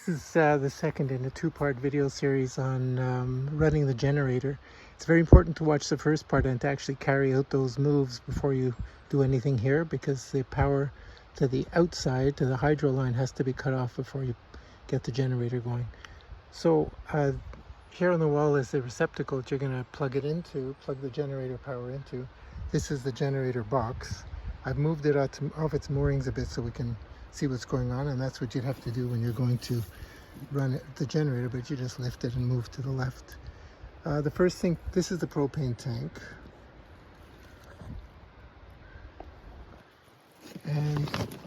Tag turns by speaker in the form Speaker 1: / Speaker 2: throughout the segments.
Speaker 1: This is the second in a two-part video series on running the generator. It's very important to watch the first part and to actually carry out those moves before you do anything here, because the power to the outside, to the hydro line, has to be cut off before you get the generator going. So here on the wall is the receptacle that you're going to plug the generator power into. This is the generator box. I've moved it off its moorings a bit so we can see what's going on, and that's what you'd have to do when you're going to run the generator, but you just lift it and move to the left. The first thing, this is the propane tank, and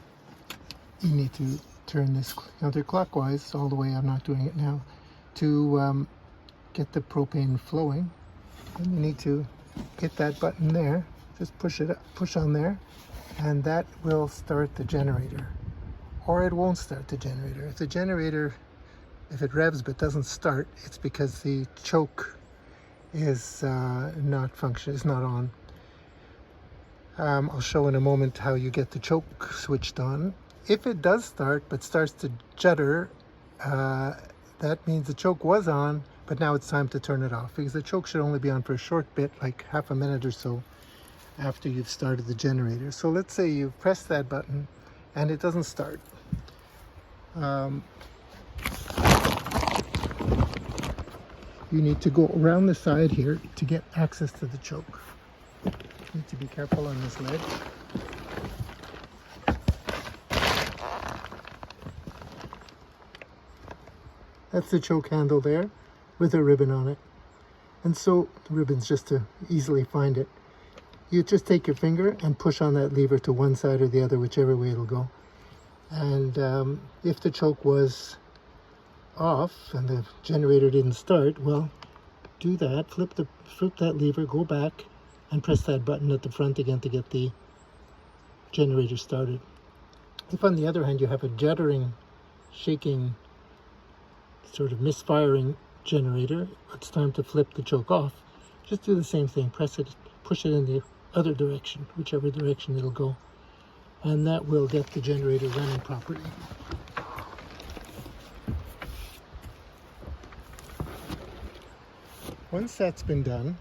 Speaker 1: you need to turn this counterclockwise all the way. I'm not doing it now. To get the propane flowing, and you need to hit that button there. Just push on there, and that will start the generator. Or it won't start the generator. If it revs but doesn't start, it's because the choke is not on. I'll show in a moment how you get the choke switched on. If it does start but starts to judder, that means the choke was on, but now it's time to turn it off, because the choke should only be on for a short bit, like half a minute or so after you've started the generator. So let's say you've pressed that button and it doesn't start. You need to go around the side here to get access to the choke. You need to be careful on this ledge. That's the choke handle there with a ribbon on it. And so the ribbon's just to easily find it. You just take your finger and push on that lever to one side or the other, whichever way it'll go. And if the choke was off and the generator didn't start, well, do that, flip that lever, go back and press that button at the front again to get the generator started. If on the other hand you have a juddering, shaking, sort of misfiring generator, it's time to flip the choke off. Just do the same thing, press it, push it in the other direction, whichever direction it'll go, and that will get the generator running properly. Once that's been done,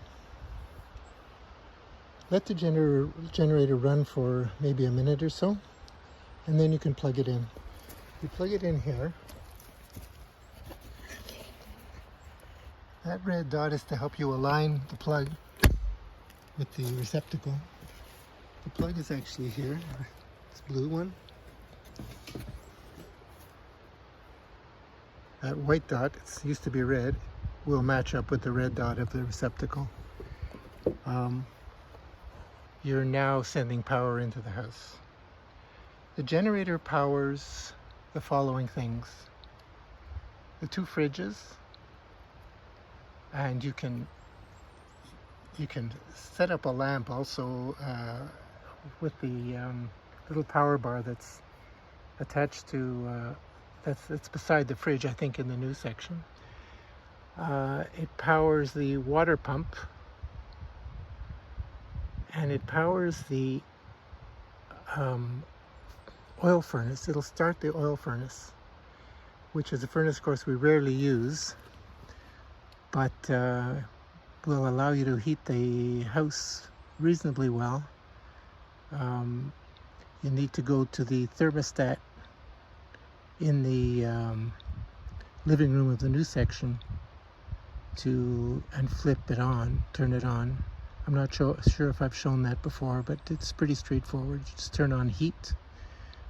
Speaker 1: let the generator run for maybe a minute or so, and then you can plug it in. You plug it in here. That red dot is to help you align the plug with the receptacle. The plug is actually here, this blue one. That white dot, it used to be red, will match up with the red dot of the receptacle. You're now sending power into the house. The generator powers the following things: the two fridges, and you can set up a lamp also with the little power bar that's attached to that's beside the fridge, I think, in the new section. It powers the water pump, and it powers the oil furnace. It'll start the oil furnace, which is a furnace, of course, we rarely use, but will allow you to heat the house reasonably well. You need to go to the thermostat in the living room of the new section and flip it on, turn it on. I'm not sure if I've shown that before, but it's pretty straightforward. You just turn on heat,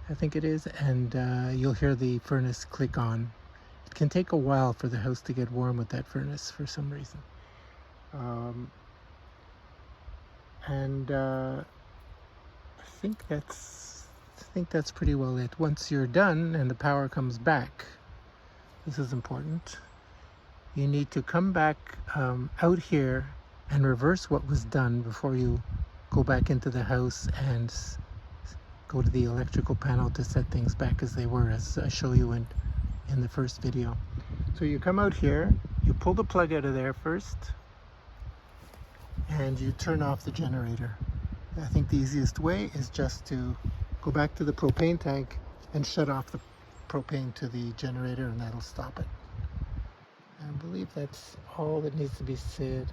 Speaker 1: I think it is, and you'll hear the furnace click on. It can take a while for the house to get warm with that furnace for some reason. I think that's pretty well it. Once you're done and the power comes back, this is important, you need to come back out here and reverse what was done before you go back into the house and go to the electrical panel to set things back as they were, as I show you in the first video. So you come out here, you pull the plug out of there first, and you turn off the generator. I think the easiest way is just to go back to the propane tank and shut off propane to the generator, and that'll stop it. I believe that's all that needs to be said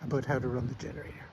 Speaker 1: about how to run the generator.